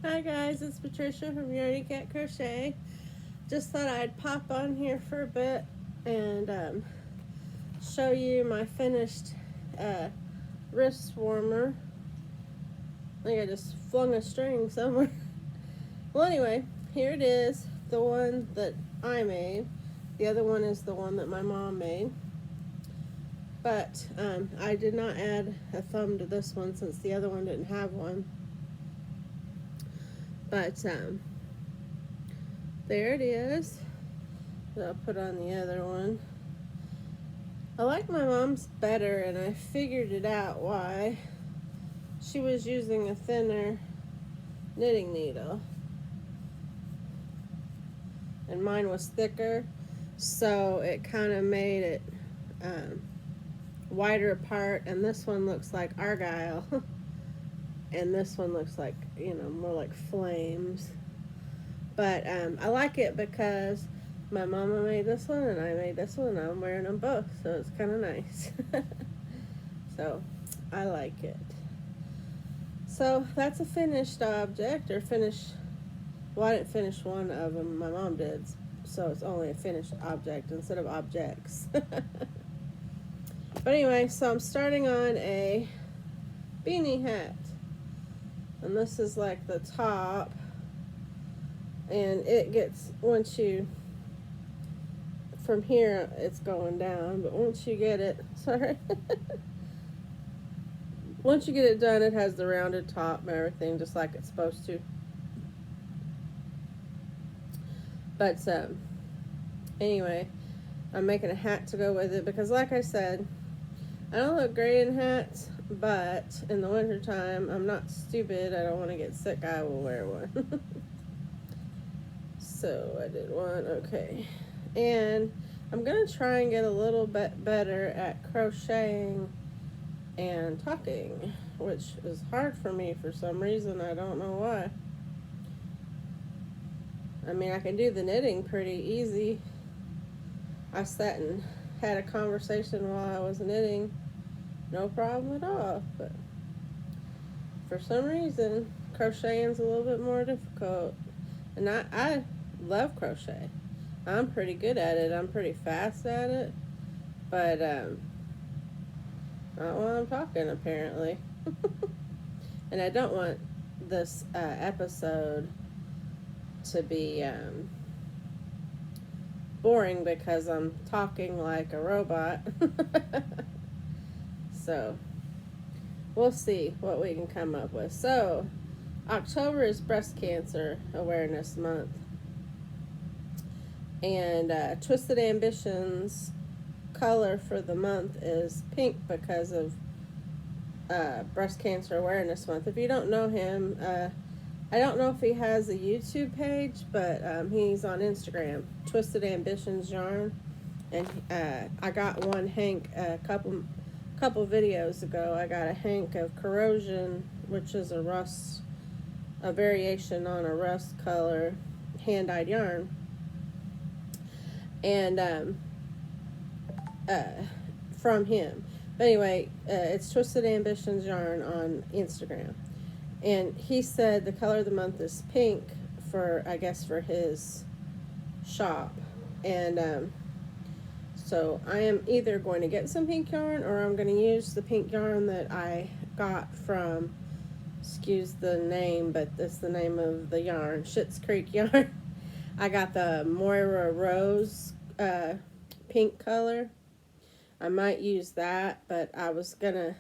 Hi guys, it's Patricia from Yardy Cat Crochet. Just thought I'd pop on here for a bit and show you my finished wrist warmer. I think I just flung a string somewhere. Well, anyway, here it is, the one that I made. The other one is the one that my mom made. But I did not add a thumb to this one since the other one didn't have one. But there it is. I'll put on the other one. I like my mom's better, and I figured it out why. She was using a thinner knitting needle, and mine was thicker, so it kind of made it wider apart, and this one looks like argyle and this one looks like, more like flames. But I like it because my mama made this one and I made this one and I'm wearing them both, so it's kind of nice. So I like it. So that's a finished object, or finished. Well, I didn't finish one of them, my mom did, so it's only a finished object instead of objects. But anyway, so I'm starting on a beanie hat, and this is like the top, and it gets, once you, from here it's going down, but once you get it, sorry, once you get it done, it has the rounded top and everything just like it's supposed to. But anyway, I'm making a hat to go with it because, like I said, I don't look great in hats, but in the wintertime, I'm not stupid. I don't want to get sick. I will wear one. So I did one. Okay. And I'm going to try and get a little bit better at crocheting and tucking, which is hard for me for some reason. I don't know why. I mean, I can do the knitting pretty easy. I sat and had a conversation while I was knitting, no problem at all. But for some reason, crocheting's a little bit more difficult. And I love crochet. I'm pretty good at it. I'm pretty fast at it. But not while I'm talking, apparently. And I don't want this episode to be boring because I'm talking like a robot. So we'll see what we can come up with. So October is Breast Cancer Awareness Month, and Twisted Ambitions color for the month is pink because of Breast Cancer Awareness Month. If you don't know him, I don't know if he has a YouTube page, but he's on Instagram, Twisted Ambitions Yarn, and I got one hank a couple videos ago. I got a hank of Corrosion, which is a variation on a rust color hand-dyed yarn, and from him. But anyway, it's Twisted Ambitions Yarn on Instagram. And he said the color of the month is pink for, I guess, for his shop. And so I am either going to get some pink yarn, or I'm going to use the pink yarn that I got from, excuse the name, but that's the name of the yarn, Schitt's Creek yarn. I got the Moira Rose pink color. I might use that, but I was going to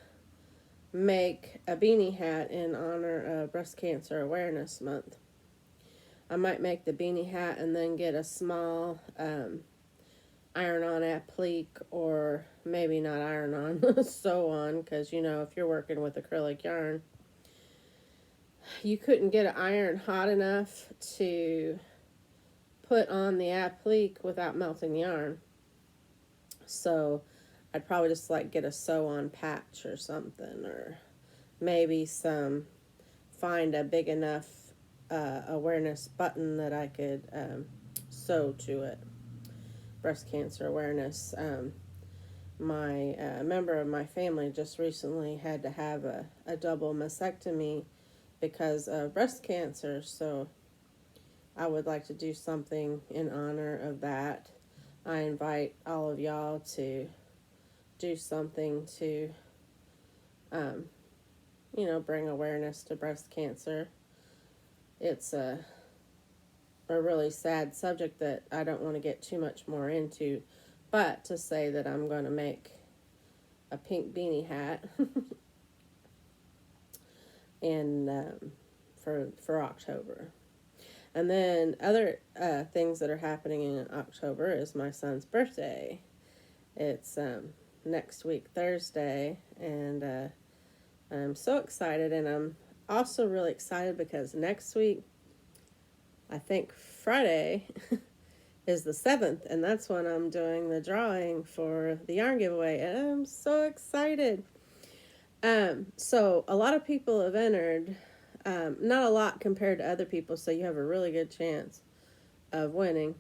make a beanie hat in honor of Breast Cancer Awareness Month. I might make the beanie hat and then get a small iron-on applique, or maybe not iron-on, sew-on, because, if you're working with acrylic yarn, you couldn't get an iron hot enough to put on the applique without melting the yarn. So I'd probably just get a sew-on patch or something, or maybe find a big enough awareness button that I could sew to it. Breast Cancer Awareness. My member of my family just recently had to have a double mastectomy because of breast cancer. So I would like to do something in honor of that. I invite all of y'all to do something to, bring awareness to breast cancer. It's a really sad subject that I don't want to get too much more into, but to say that I'm going to make a pink beanie hat and for October. And then other things that are happening in October is my son's birthday. It's next week, Thursday, and I'm so excited, and I'm also really excited because next week, I think Friday, is the 7th, and that's when I'm doing the drawing for the yarn giveaway, and I'm so excited. So a lot of people have entered, not a lot compared to other people, so you have a really good chance of winning.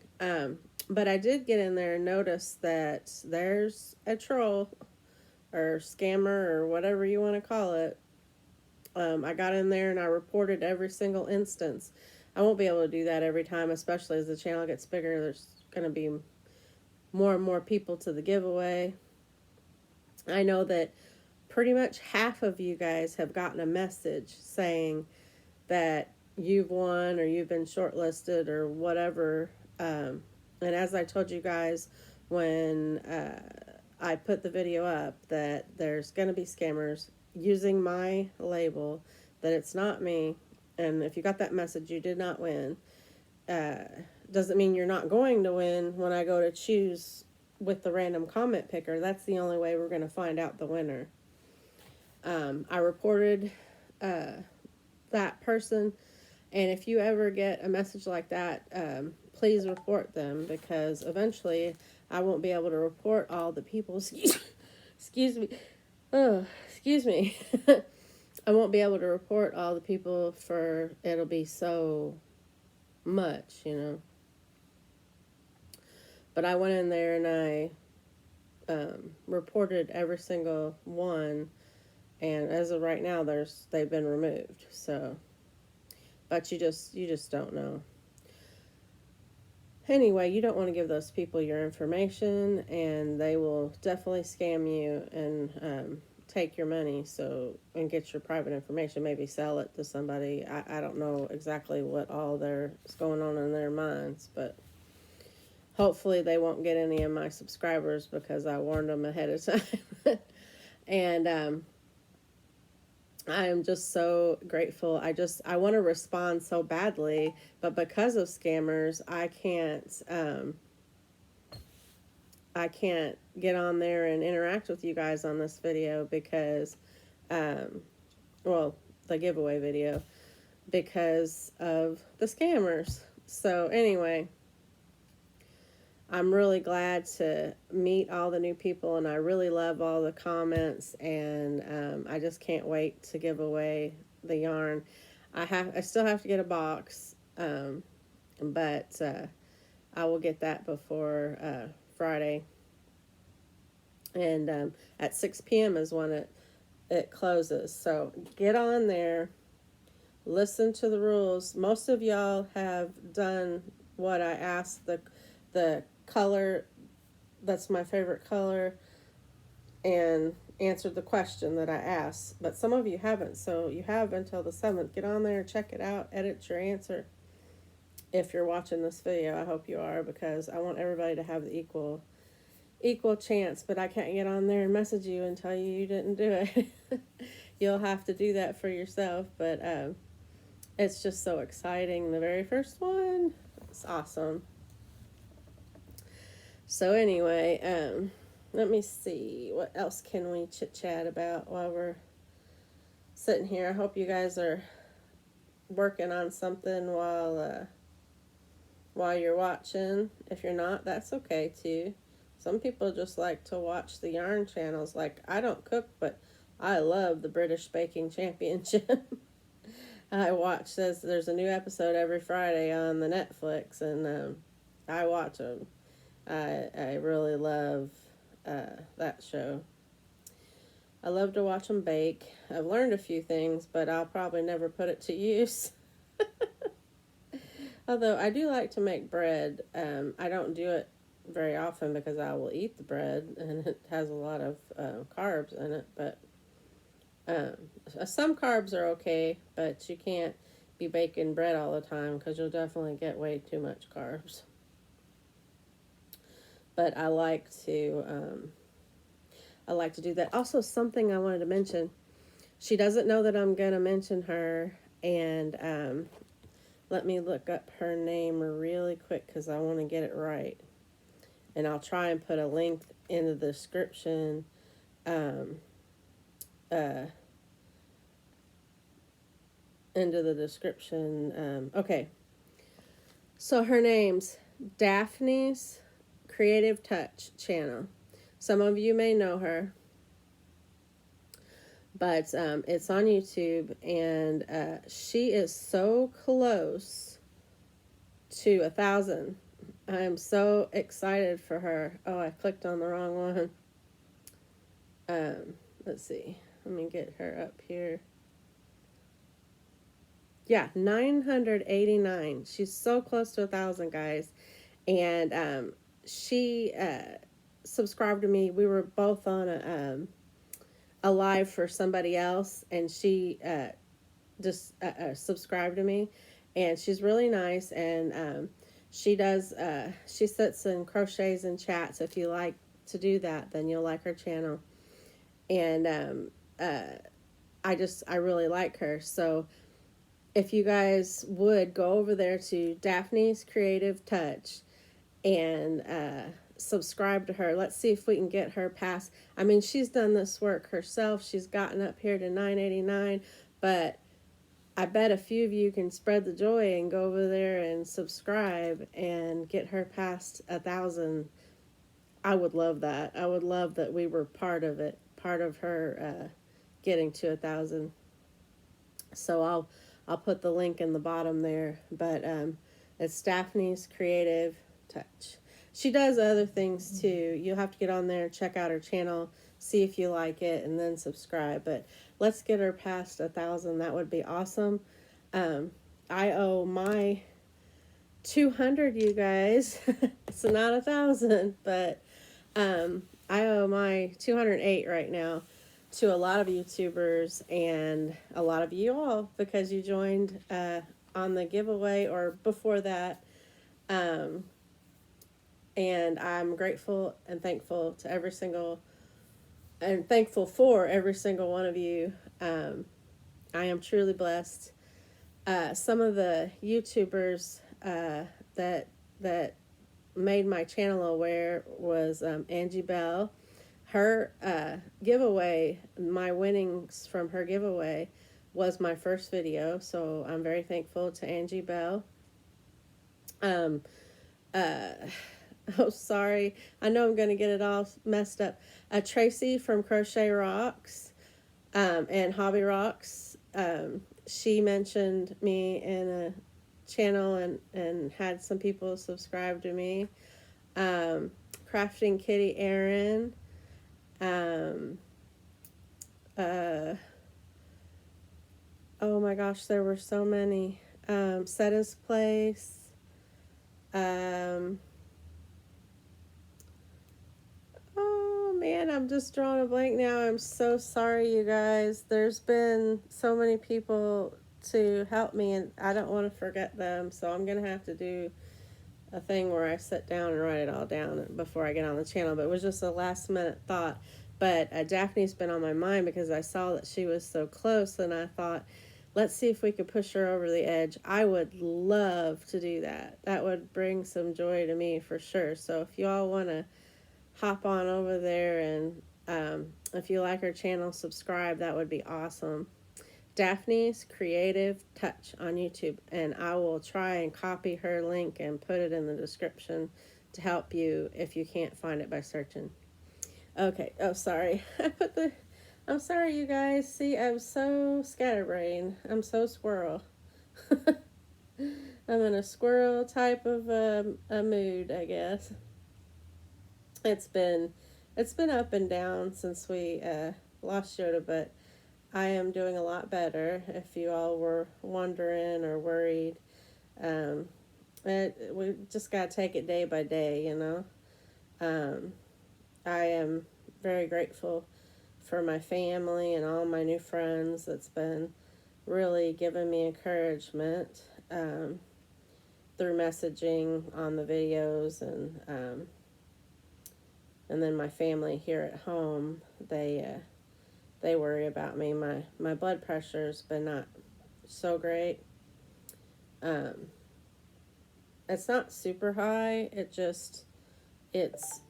But I did get in there and notice that there's a troll or scammer or whatever you want to call it. I got in there and I reported every single instance. I won't be able to do that every time, especially as the channel gets bigger. There's going to be more and more people to the giveaway. I know that pretty much half of you guys have gotten a message saying that you've won or you've been shortlisted or whatever. And as I told you guys when I put the video up, that there's going to be scammers using my label, that it's not me. And if you got that message, you did not win. Doesn't mean you're not going to win when I go to choose with the random comment picker. That's the only way we're going to find out the winner. I reported that person, and if you ever get a message like that, please report them, because eventually I won't be able to report all the people. Excuse me. Oh, excuse me. I won't be able to report all the people, for it'll be so much, But I went in there and I reported every single one, and as of right now, they've been removed. So, but you just don't know. Anyway, you don't want to give those people your information, and they will definitely scam you and take your money, and get your private information, maybe sell it to somebody. I don't know exactly what all is going on in their minds, but hopefully they won't get any of my subscribers, because I warned them ahead of time. And I am just so grateful. I want to respond so badly, but because of scammers, I can't get on there and interact with you guys on this video because, the giveaway video, because of the scammers. So anyway, I'm really glad to meet all the new people, and I really love all the comments, and I just can't wait to give away the yarn. I still have to get a box, but I will get that before Friday. And at 6 p.m. is when it closes. So get on there, listen to the rules. Most of y'all have done what I asked, the color that's my favorite color, and answered the question that I asked. But some of you haven't, so you have until the 7th. Get on there, check it out, edit your answer. If you're watching this video, I hope you are, because I want everybody to have the equal chance, but I can't get on there and message you and tell you didn't do it. You'll have to do that for yourself, but it's just so exciting. The very first one, it's awesome. So anyway, let me see, what else can we chit-chat about while we're sitting here? I hope you guys are working on something while you're watching. If you're not, that's okay too. Some people just like to watch the yarn channels. Like, I don't cook, but I love the British Baking Championship. I watch this. There's a new episode every Friday on the Netflix, and I watch them. I really love that show. I love to watch them bake. I've learned a few things, but I'll probably never put it to use. Although I do like to make bread. I don't do it very often because I will eat the bread and it has a lot of carbs in it. But some carbs are okay, but you can't be baking bread all the time because you'll definitely get way too much carbs. But I like to do that. Also, something I wanted to mention. She doesn't know that I'm gonna mention her, and let me look up her name really quick because I want to get it right. And I'll try and put a link in the description. Into the description. Okay. So her name's Daphnes Creative Touch channel. Some of you may know her, but it's on YouTube, and she is so close to 1,000. I'm so excited for her. Oh, I clicked on the wrong one. Let's see. Let me get her up here. Yeah, 989. She's so close to 1,000, guys. And she subscribed to me. We were both on a live for somebody else, and she just subscribed to me. And she's really nice, and she sits and crochets and chats. If you like to do that, then you'll like her channel. And I really like her. So if you guys would go over there to Daphne's Creative Touch and subscribe to her. Let's see if we can get her past. I mean, she's done this work herself. She's gotten up here to 989, but I bet a few of you can spread the joy and go over there and subscribe and get her past 1,000. I would love that. I would love that we were part of it, part of her getting to 1,000. So I'll put the link in the bottom there, but it's Daphne's Creative Touch. She does other things too. You'll have to get on there, check out her channel, see if you like it, and then subscribe. But let's get her past 1,000. That would be awesome. I owe my 200, you guys. It's not 1,000, but I owe my 208 right now to a lot of YouTubers and a lot of you all because you joined on the giveaway or before that. And I'm grateful and thankful to thankful for every single one of you. I am truly blessed. Some of the YouTubers that made my channel aware was Angie Bell. Her giveaway, my winnings from her giveaway was my first video, so I'm very thankful to Angie Bell. Oh, sorry. I know I'm going to get it all messed up. Tracy from Crochet Rocks and Hobby Rocks. She mentioned me in a channel and had some people subscribe to me. Crafting Kitty Erin. Oh my gosh, there were so many. Setta's Place. Oh man, I'm just drawing a blank now. I'm so sorry, you guys. There's been so many people to help me, and I don't want to forget them, so I'm gonna have to do a thing where I sit down and write it all down before I get on the channel. But it was just a last minute thought. But Daphne's been on my mind because I saw that she was so close, and I thought, let's see if we could push her over the edge. I would love to do that. That would bring some joy to me for sure. So if you all want to hop on over there and if you like her channel, subscribe. That would be awesome. Daphne's Creative Touch on YouTube, and I will try and copy her link and put it in the description to help you if you can't find it by searching. Okay. Oh, sorry. I'm sorry, you guys. See, I'm so scatterbrained. I'm so squirrel. I'm in a squirrel type of a mood, I guess. It's been up and down since we lost Yoda, but I am doing a lot better. If you all were wondering or worried, um, we just gotta take it day by day, you know. Um, I am very grateful for my family and all my new friends that's been really giving me encouragement through messaging on the videos, and then my family here at home, they worry about me. My blood pressure's been not so great. Um, it's not super high. It's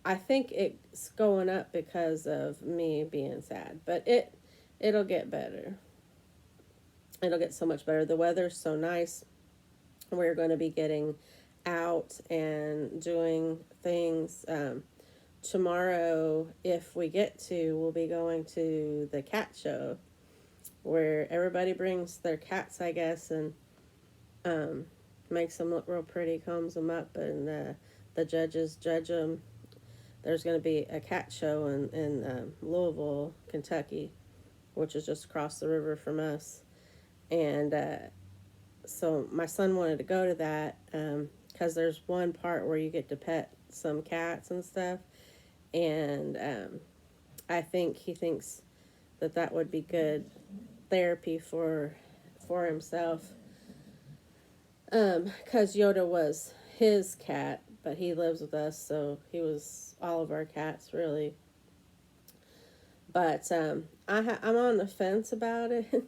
I think it's going up because of me being sad, but it'll get better. It'll get so much better. The weather's so nice. We're going to be getting out and doing things. Tomorrow, if we get to, we'll be going to the cat show where everybody brings their cats, I guess, and makes them look real pretty, combs them up, and the judges judge them. There's going to be a cat show in Louisville, Kentucky, which is just across the river from us. And so my son wanted to go to that because there's one part where you get to pet some cats and stuff. And I think he thinks that would be good therapy for himself. Because Yoda was his cat, but he lives with us, so he was all of our cats, really. But I'm on the fence about it.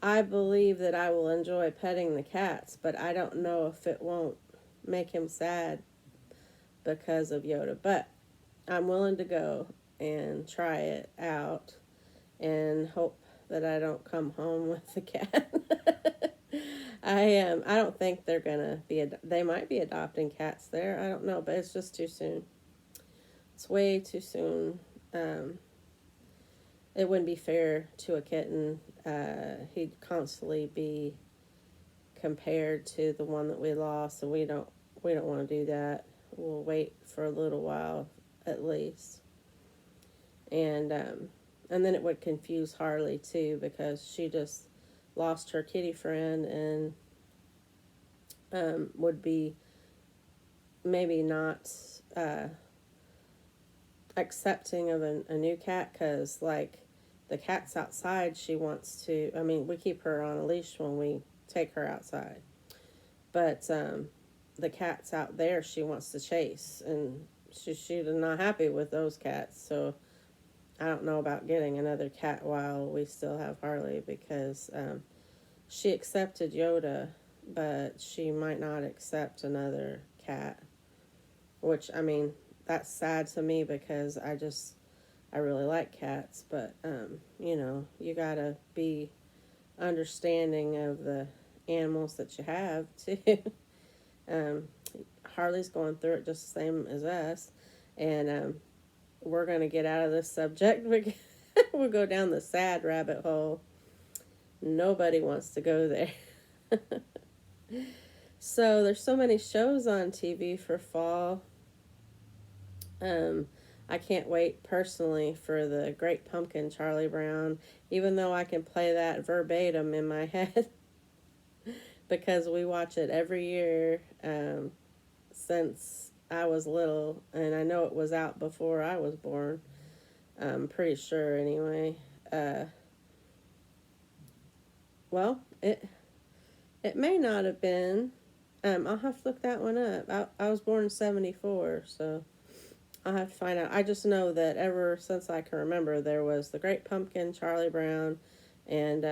I believe that I will enjoy petting the cats, but I don't know if it won't make him sad because of Yoda. But I'm willing to go and try it out and hope that I don't come home with the cat. I don't think they're gonna be. They might be adopting cats there. I don't know, but it's just too soon. It's way too soon. It wouldn't be fair to a kitten. He'd constantly be compared to the one that we lost, and we don't want to do that. We'll wait for a little while at least, and then it would confuse Harley too, because she just lost her kitty friend and would be maybe not accepting of a new cat, because like the cat's outside, she wants to, I mean, we keep her on a leash when we take her outside, but the cat's out there she wants to chase, and she's not happy with those cats. So I don't know about getting another cat while we still have Harley, because she accepted Yoda, but she might not accept another cat, which, I mean, that's sad to me because I really like cats, but you know, you gotta be understanding of the animals that you have too. Harley's going through it just the same as us, and we're gonna get out of this subject. We'll go down the sad rabbit hole. Nobody wants to go there. So there's so many shows on TV for fall. I can't wait personally for the Great Pumpkin, Charlie Brown, even though I can play that verbatim in my head because we watch it every year since I was little, and I know it was out before I was born. I'm pretty sure anyway. Well, it may not have been. I'll have to look that one up. I was born in 1974, so I'll have to find out. I just know that ever since I can remember, there was the Great Pumpkin, Charlie Brown, and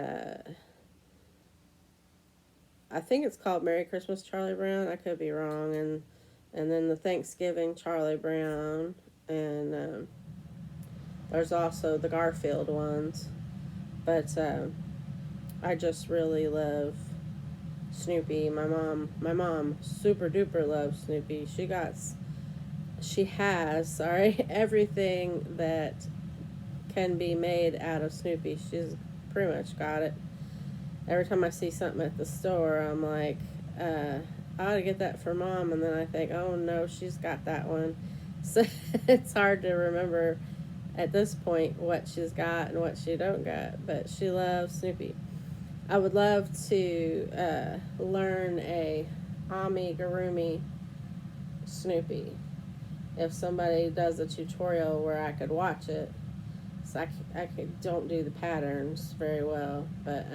I think it's called Merry Christmas, Charlie Brown. I could be wrong. And then the Thanksgiving, Charlie Brown, and there's also the Garfield ones. But I just really love Snoopy. My mom super duper loves Snoopy. She has everything that can be made out of Snoopy. She's pretty much got it. Every time I see something at the store, I'm like, I ought to get that for Mom, and then I think, oh no, she's got that one. So it's hard to remember at this point what she's got and what she don't got, but she loves Snoopy. I would love to learn a amigurumi Snoopy. If somebody does a tutorial where I could watch it, so I don't do the patterns very well, but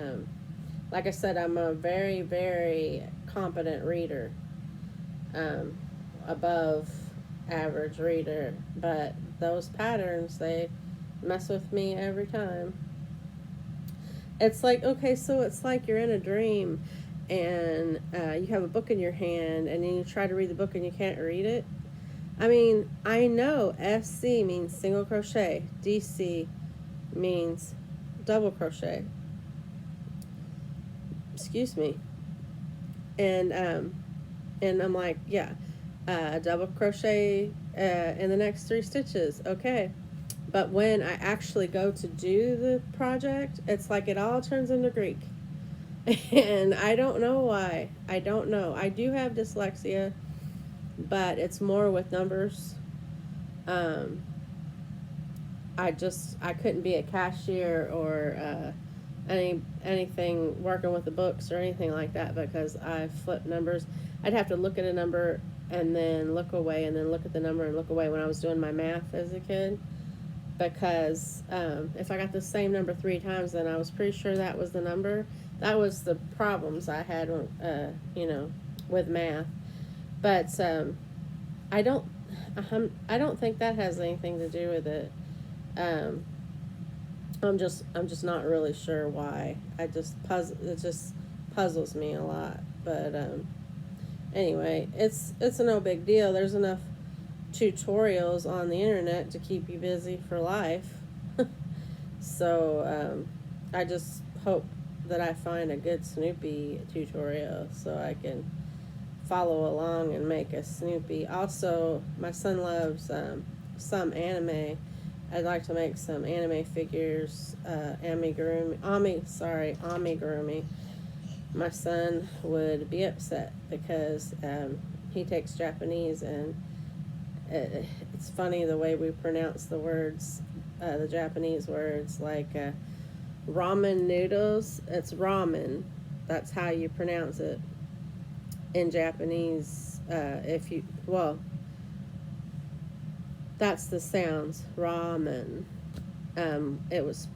like I said, I'm a very, very competent reader, above average reader, but those patterns, they mess with me every time. It's like, okay, so it's like you're in a dream and you have a book in your hand and then you try to read the book and you can't read it. I mean, I know SC means single crochet, DC means double crochet. Excuse me. And I'm like, yeah, double crochet in the next 3 stitches. Okay. But when I actually go to do the project, it's like it all turns into Greek. And I don't know why. I don't know. I do have dyslexia, but it's more with numbers. I couldn't be a cashier or anything working with the books or anything like that because I flip numbers. I'd have to look at a number and then look away and then look at the number and look away when I was doing my math as a kid. Because if I got the same number 3 times, then I was pretty sure that was the number. That was the problems I had, with math. But I don't think that has anything to do with it. I'm just not really sure why. It just puzzles me a lot. But anyway, it's no big deal. There's enough tutorials on the internet to keep you busy for life. So I just hope that I find a good Snoopy tutorial so I can follow along and make a Snoopy. Also, my son loves some anime. I'd like to make some anime figures, amigurumi. My son would be upset because he takes Japanese, and it's funny the way we pronounce the words, the Japanese words, like ramen noodles. It's ramen. That's how you pronounce it in Japanese. That's the sounds, ramen. It was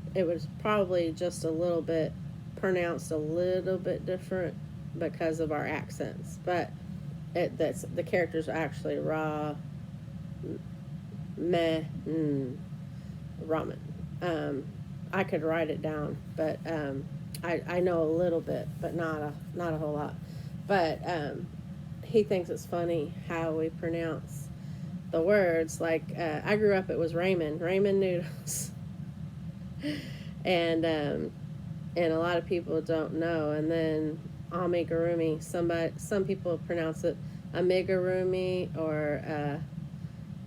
probably just a little bit pronounced a little bit different because of our accents, but that's the characters are actually ramen. I could write it down, but I know a little bit, but not a whole lot. But he thinks it's funny how we pronounce the words. Like I grew up, it was ramen noodles, and a lot of people don't know. And then amigurumi, some people pronounce it amigurumi or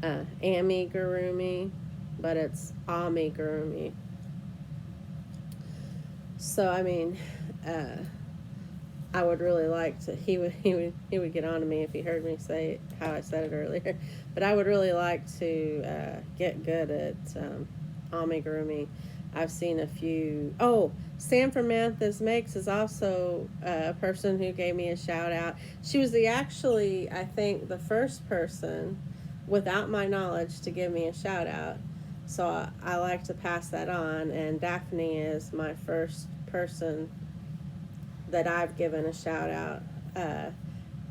amigurumi, but it's amigurumi. So I mean, I would really like to. He would get on to me if he heard me say how I said it earlier. But I would really like to get good at amigurumi. I've seen a few. Oh, Sam from Manthas Makes is also a person who gave me a shout out. She was I think, the first person without my knowledge to give me a shout out. So I like to pass that on. And Daphne is my first person that I've given a shout out.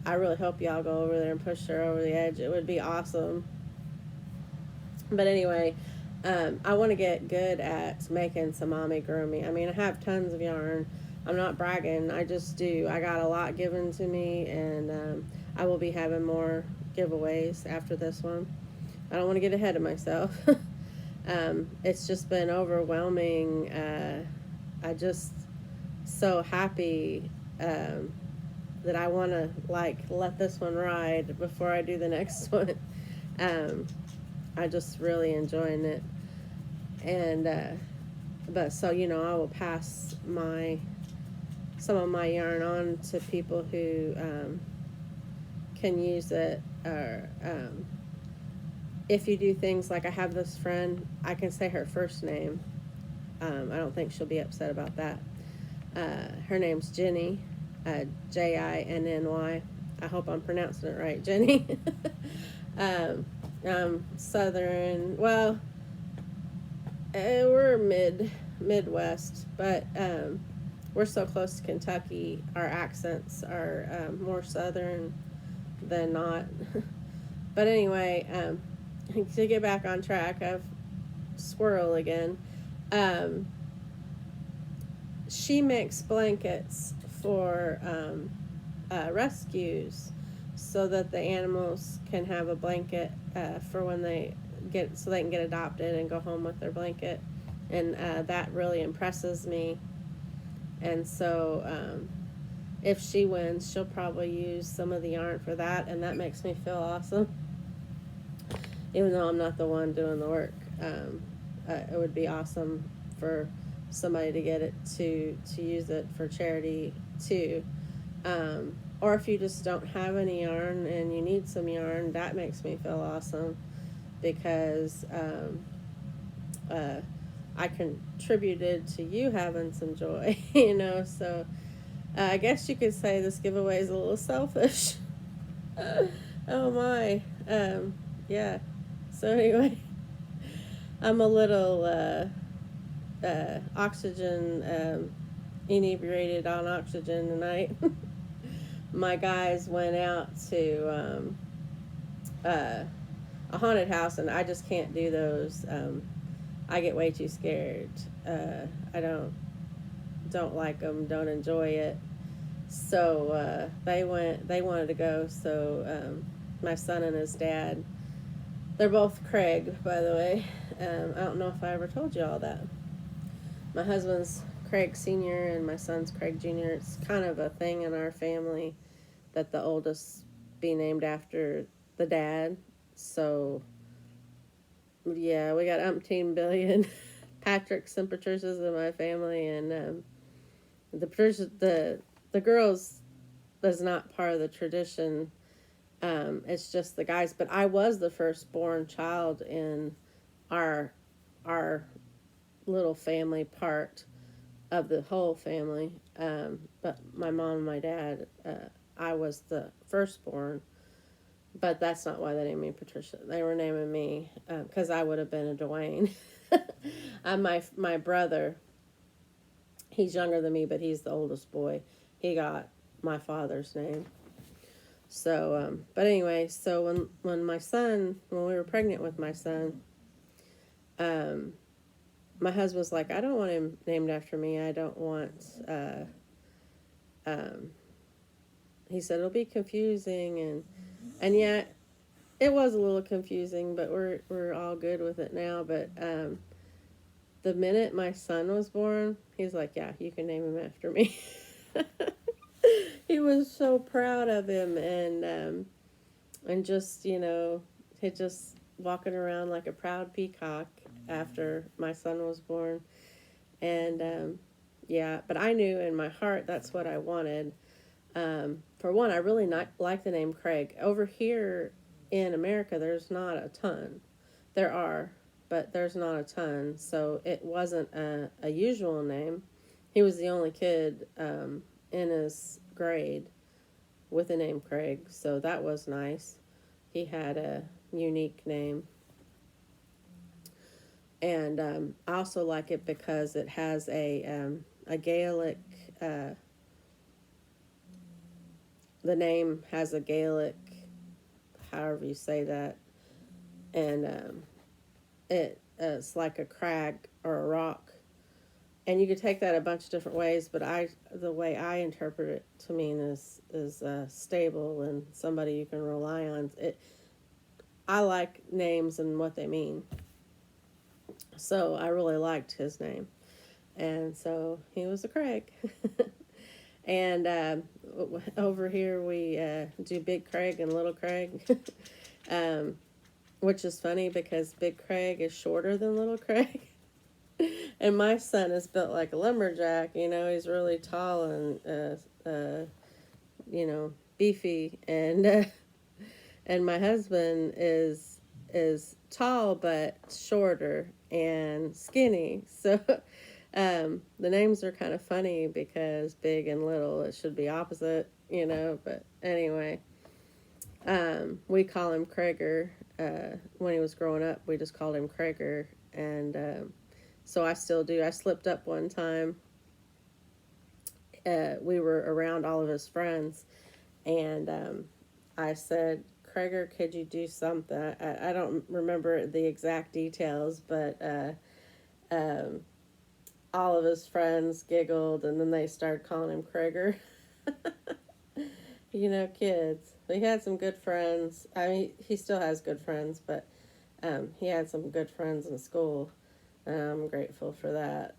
I really hope y'all go over there and push her over the edge. It would be awesome. But anyway, I want to get good at making some amigurumi. I mean, I have tons of yarn. I'm not bragging. I just do. I got a lot given to me, and I will be having more giveaways after this one. I don't want to get ahead of myself. It's just been overwhelming. I just so happy that I want to let this one ride before I do the next one. I just really enjoying it, and but so I will pass some of my yarn on to people who can use it, or if you do things like I have this friend, I can say her first name. I don't think she'll be upset about that. Her name's Jenny, Jinny. I hope I'm pronouncing it right, Jenny. Southern. Well, we're Midwest, but we're so close to Kentucky. Our accents are more Southern than not. But anyway, to get back on track, I've squirrel again. She makes blankets for rescues, so that the animals can have a blanket for when they so they can get adopted and go home with their blanket, and that really impresses me. And so if she wins, she'll probably use some of the yarn for that, and that makes me feel awesome. Even though I'm not the one doing the work, it would be awesome for somebody to get it to use it for charity too. Or if you just don't have any yarn and you need some yarn, that makes me feel awesome, because I contributed to you having some joy, so I guess you could say this giveaway is a little selfish. Oh my. Yeah. So anyway, I'm a little oxygen inebriated on oxygen tonight. My guys went out to a haunted house, and I just can't do those. I get way too scared. I don't like them, don't enjoy it. So they wanted to go. So my son and his dad, they're both Craig, by the way. I don't know if I ever told you all that. My husband's Craig Sr. and my son's Craig Jr. It's kind of a thing in our family that the oldest be named after the dad. So, yeah, we got umpteen billion Patricks and Patricias in my family, and the girls is not part of the tradition. It's just the guys. But I was the firstborn child in our little family part of the whole family. But my mom and my dad, I was the firstborn. But that's not why they named me Patricia. They were naming me because I would have been a Dwayne. My brother, he's younger than me, but he's the oldest boy. He got my father's name. So, but anyway, so when we were pregnant with my son, my husband was like, I don't want him named after me. I don't want, he said, it'll be confusing. And yet it was a little confusing, but we're all good with it now. But, the minute my son was born, he's like, yeah, you can name him after me. He was so proud of him, and just, he just walking around like a proud peacock after my son was born. And yeah, but I knew in my heart that's what I wanted. For one, I really like the name Craig. Over here in America, there's not a ton. There are, but there's not a ton, so it wasn't a usual name. He was the only kid in his grade with the name Craig, so that was nice. He had a unique name. And I also like it because it has a Gaelic, the name has a Gaelic, however you say that, and it's like a crag or a rock. And you could take that a bunch of different ways, but the way I interpret it to mean is stable and somebody you can rely on. I like names and what they mean. So I really liked his name. And so he was a Craig. And over here we do Big Craig and Little Craig. Which is funny because Big Craig is shorter than Little Craig. And my son is built like a lumberjack, he's really tall and, beefy. And my husband is tall but shorter and skinny. So the names are kind of funny because big and little, it should be opposite, but anyway. We call him Gregor. When he was growing up, we just called him Gregor. And so I still do. I slipped up one time. We were around all of his friends, and I said, Gregor, could you do something? I don't remember the exact details, but all of his friends giggled, and then they started calling him Gregor. Kids. He had some good friends. I mean, he still has good friends, but he had some good friends in school. I'm grateful for that.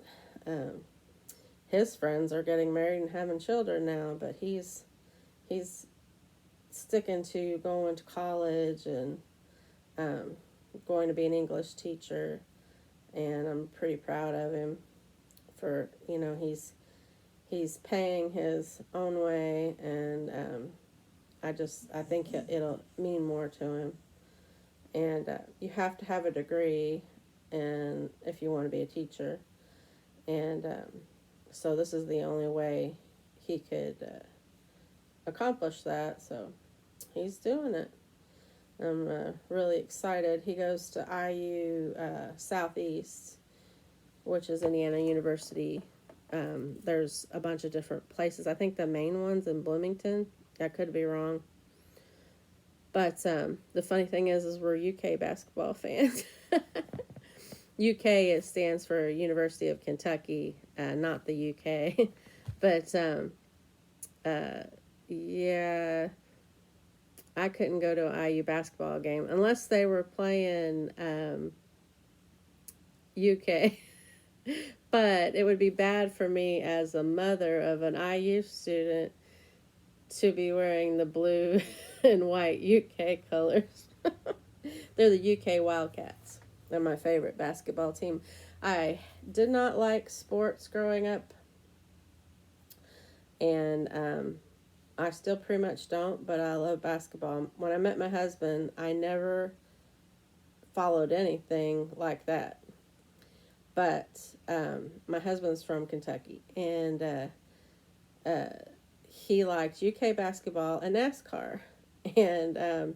His friends are getting married and having children now, but he's sticking to going to college and going to be an English teacher, and I'm pretty proud of him for, he's paying his own way, and I think it'll mean more to him. And you have to have a degree, and if you want to be a teacher, and so this is the only way he could accomplish that. So he's doing it. I'm really excited. He goes to IU Southeast, which is Indiana University. There's a bunch of different places. I think the main one's in Bloomington. I could be wrong. But the funny thing is we're UK basketball fans. UK stands for University of Kentucky, not the UK. But yeah, I couldn't go to an IU basketball game unless they were playing UK. But it would be bad for me as a mother of an IU student to be wearing the blue and white UK colors. They're the UK Wildcats. They're my favorite basketball team. I did not like sports growing up, and I still pretty much don't, but I love basketball. When I met my husband, I never followed anything like that. But my husband's from Kentucky, and he liked UK basketball and NASCAR. And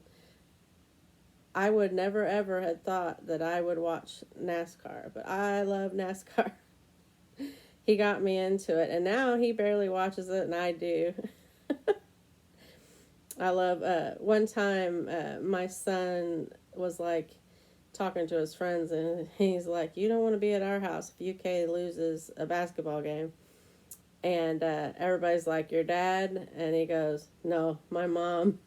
I would never, ever have thought that I would watch NASCAR, but I love NASCAR. He got me into it, and now he barely watches it, and I do. I love, one time, my son was like talking to his friends, and he's like, you don't want to be at our house if UK loses a basketball game. And everybody's like, your dad? And he goes, no, my mom.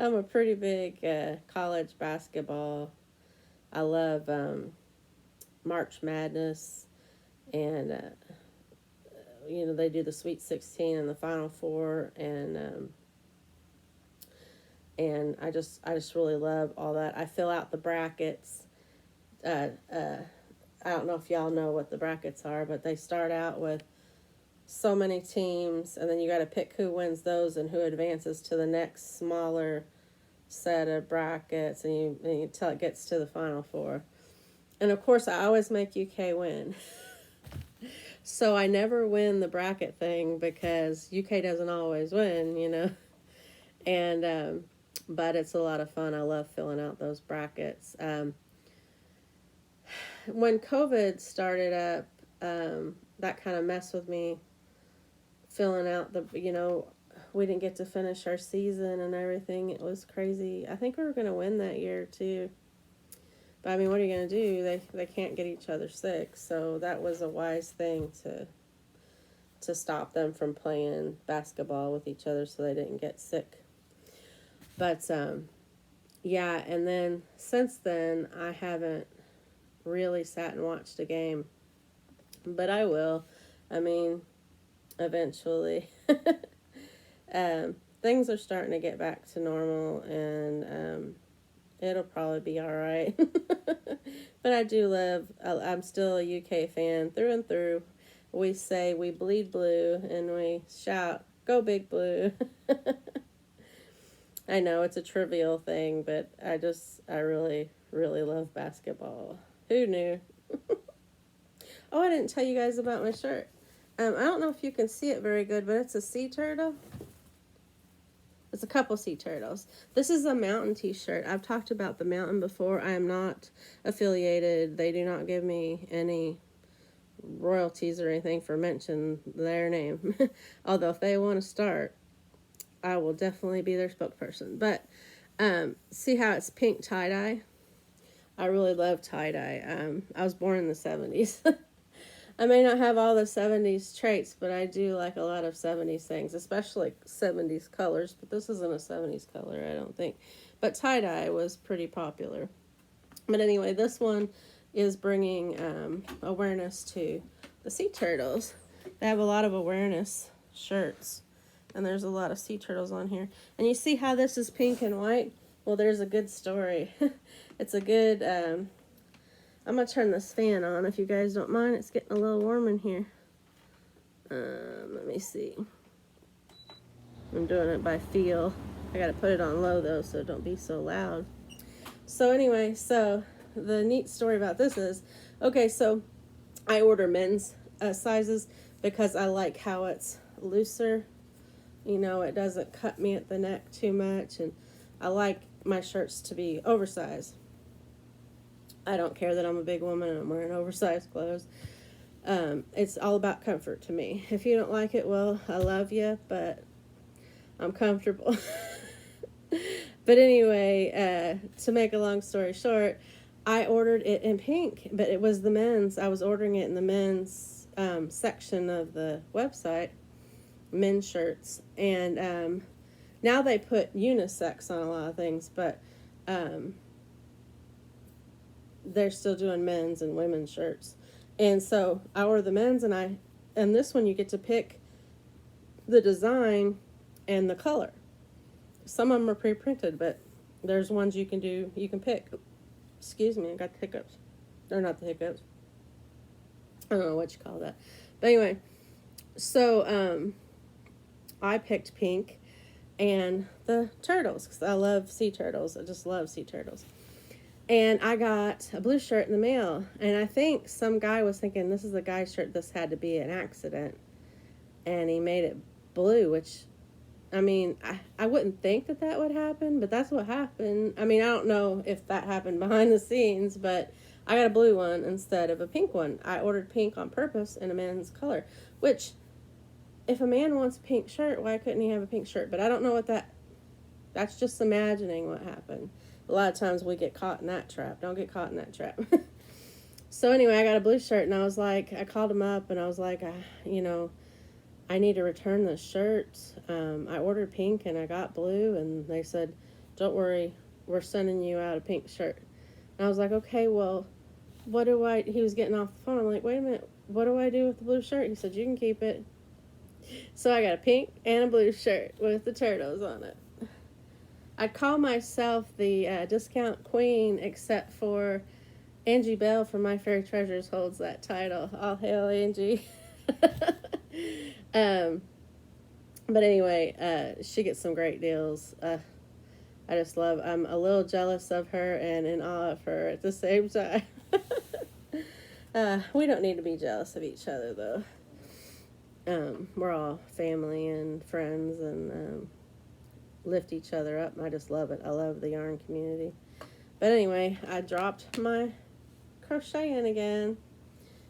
I'm a pretty big college basketball. I love March Madness, and they do the Sweet 16 and the Final Four, and I just really love all that. I fill out the brackets. I don't know if y'all know what the brackets are, but they start out with so many teams, and then you got to pick who wins those and who advances to the next smaller set of brackets, and you until it gets to the Final Four. And of course, I always make UK win. So I never win the bracket thing because UK doesn't always win, And but it's a lot of fun. I love filling out those brackets. When COVID started up, that kind of messed with me, filling out we didn't get to finish our season and everything. It was crazy. I think we were going to win that year too. But I mean, what are you going to do? They can't get each other sick. So that was a wise thing to stop them from playing basketball with each other so they didn't get sick. But yeah, and then since then I haven't really sat and watched a game. But I will. I mean, eventually. Things are starting to get back to normal, and it'll probably be all right. But I do love, I'm still a UK fan through and through. We say we bleed blue, and we shout, go Big Blue. I know it's a trivial thing, but I really, really love basketball. Who knew? Oh, I didn't tell you guys about my shirt. I don't know if you can see it very good, but it's a sea turtle. It's a couple sea turtles. This is a mountain t-shirt. I've talked about the mountain before. I am not affiliated. They do not give me any royalties or anything for mentioning their name. Although if they want to start, I will definitely be their spokesperson. But see how it's pink tie-dye? I really love tie-dye. I was born in the 70s. I may not have all the 70s traits, but I do like a lot of 70s things, especially 70s colors. But this isn't a 70s color, I don't think. But tie-dye was pretty popular. But anyway, this one is bringing awareness to the sea turtles. They have a lot of awareness shirts, and there's a lot of sea turtles on here. And you see how this is pink and white? Well, there's a good story. It's a good... I'm going to turn this fan on if you guys don't mind. It's getting a little warm in here. Let me see. I'm doing it by feel. I got to put it on low, though, so don't be so loud. So anyway, so the neat story about this is, okay, so I order men's sizes because I like how it's looser. You know, it doesn't cut me at the neck too much, and I like my shirts to be oversized. I don't care that I'm a big woman and I'm wearing oversized clothes. It's all about comfort to me. If you don't like it, well, I love you, but I'm comfortable. But anyway, to make a long story short, I ordered it in pink, but it was the men's. I was ordering it in the men's section of the website, men's shirts. And now they put unisex on a lot of things, but they're still doing men's and women's shirts. And so I ordered the men's, and this one you get to pick the design and the color. Some of them are pre-printed, but there's ones you can pick. Excuse me, I got the hiccups. They're not the hiccups. I don't know what you call that. But anyway, so I picked pink and the turtles, because I love sea turtles. I just love sea turtles. And I got a blue shirt in the mail. And I think some guy was thinking, this is a guy's shirt, this had to be an accident. And he made it blue, which, I mean, I wouldn't think that would happen, but that's what happened. I mean, I don't know if that happened behind the scenes, but I got a blue one instead of a pink one. I ordered pink on purpose in a man's color, which, if a man wants a pink shirt, why couldn't he have a pink shirt? But I don't know that's just imagining what happened. A lot of times we get caught in that trap. Don't get caught in that trap. So anyway, I got a blue shirt, and I called him up, and I was like, I need to return this shirt. I ordered pink, and I got blue, and they said, don't worry, we're sending you out a pink shirt. And I was like, okay, well, he was getting off the phone. I'm like, wait a minute, what do I do with the blue shirt? He said, you can keep it. So I got a pink and a blue shirt with the turtles on it. I call myself the discount queen, except for Angie Bell from My Fairy Treasures holds that title. All hail Angie. But anyway, she gets some great deals. I'm a little jealous of her and in awe of her at the same time. We don't need to be jealous of each other, though. We're all family and friends, and lift each other up. I just love it. I love the yarn community. But anyway, I dropped my crocheting again.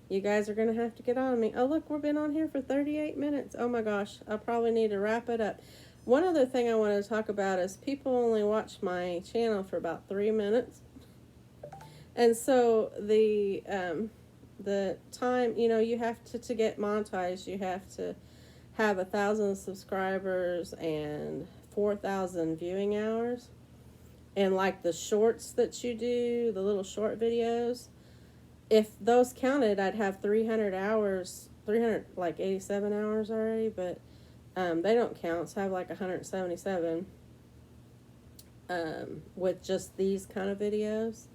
You guys are going to have to get on me. Oh, look, we've been on here for 38 minutes. Oh my gosh, I probably need to wrap it up. One other thing I wanted to talk about is people only watch my channel for about 3 minutes. And so the time, you have to get monetized, you have to have 1,000 subscribers and 4,000 viewing hours. And like the shorts that you do, the little short videos, if those counted, I'd have 300 hours, 87 hours already, but they don't count, so I have like 177 with just these kind of videos.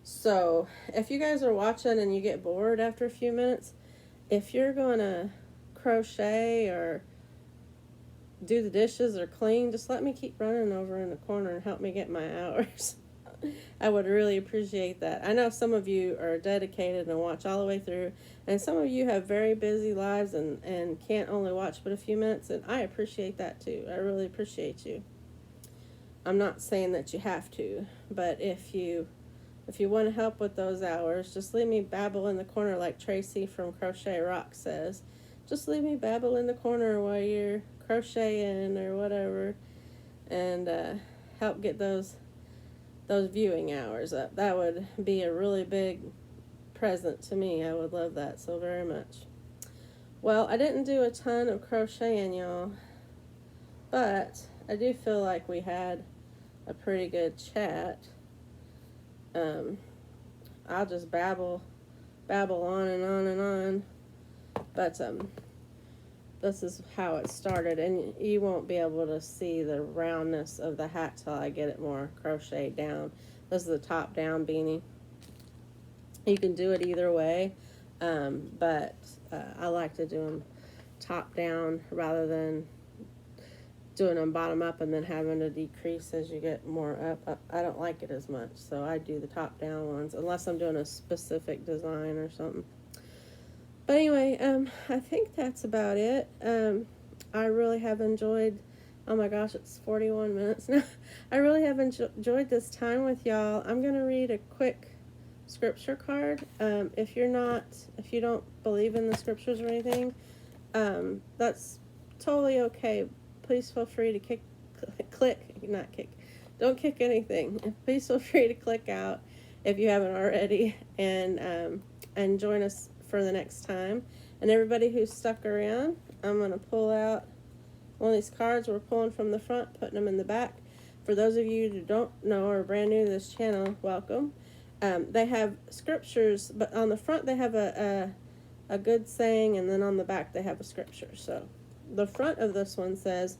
So if you guys are watching and you get bored after a few minutes, if you're going to crochet or do the dishes or clean, just let me keep running over in the corner and help me get my hours. I would really appreciate that. I know some of you are dedicated and watch all the way through, and some of you have very busy lives and can't only watch but a few minutes, and I appreciate that too. I really appreciate you. I'm not saying that you have to, but if you want to help with those hours, just leave me babble in the corner like Tracy from Crochet Rock says. Just leave me babble in the corner while you're crocheting or whatever, and help get those viewing hours up. That would be a really big present to me. I would love that so very much. Well, I didn't do a ton of crocheting, y'all, but I do feel like we had a pretty good chat. I'll just babble on and on and on, but this is how it started, and you won't be able to see the roundness of the hat till I get it more crocheted down. This is the top down beanie. You can do it either way, but I like to do them top down rather than doing them bottom up and then having to decrease as you get more up. I don't like it as much, so I do the top down ones unless I'm doing a specific design or something. But anyway, I think that's about it. I really have enjoyed, oh my gosh, it's 41 minutes now. I really have enjoyed this time with y'all. I'm going to read a quick scripture card. If you don't believe in the scriptures or anything, that's totally okay. Please feel free to don't kick anything. Please feel free to click out if you haven't already, and join us for the next time. And everybody who's stuck around, I'm going to pull out one of these cards. We're pulling from the front, putting them in the back. For those of you who don't know or are brand new to this channel, welcome. They have scriptures, but on the front they have a good saying, and then on the back they have a scripture. So the front of this one says,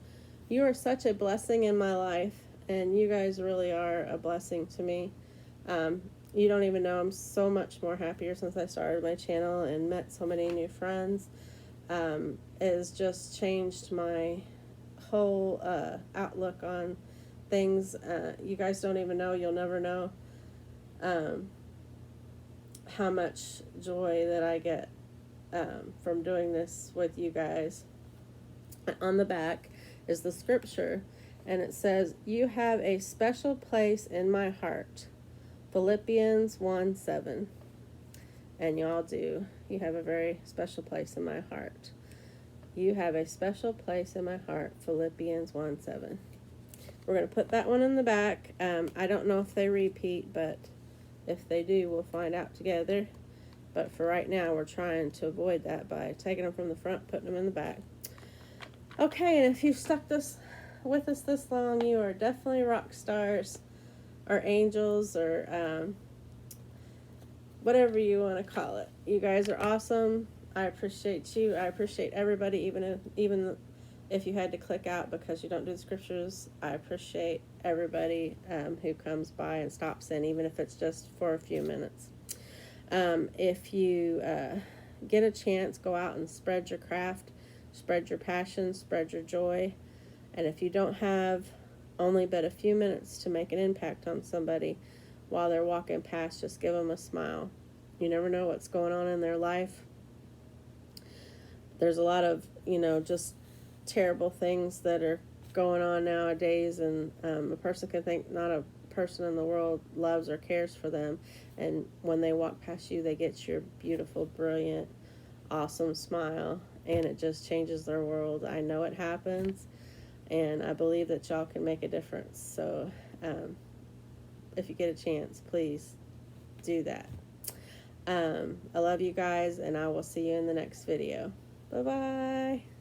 "You are such a blessing in my life," and you guys really are a blessing to me. You don't even know, I'm so much more happier since I started my channel and met so many new friends. It has just changed my whole outlook on things. You guys don't even know, you'll never know how much joy that I get from doing this with you guys. On the back is the scripture, and it says, "You have a special place in my heart." Philippians 1:7. And y'all do. You have a very special place in my heart. You have a special place in my heart. Philippians 1:7. We're going to put that one in the back. I don't know if they repeat, but if they do, we'll find out together. But for right now, we're trying to avoid that by taking them from the front, putting them in the back. Okay, and if you've stuck with us this long, you are definitely rock stars or angels or whatever you want to call it. You guys are awesome. I appreciate you. I appreciate everybody, even if you had to click out because you don't do the scriptures. I appreciate everybody who comes by and stops in, even if it's just for a few minutes. If you get a chance, go out and spread your craft, spread your passion, spread your joy. And if you don't have only but a few minutes to make an impact on somebody while they're walking past, just give them a smile. You never know what's going on in their life. There's a lot of, just terrible things that are going on nowadays, and a person can think not a person in the world loves or cares for them, and when they walk past you, they get your beautiful, brilliant, awesome smile, and it just changes their world. I know it happens, and I believe that y'all can make a difference. So if you get a chance, please do that. I love you guys, and I will see you in the next video. Bye-bye.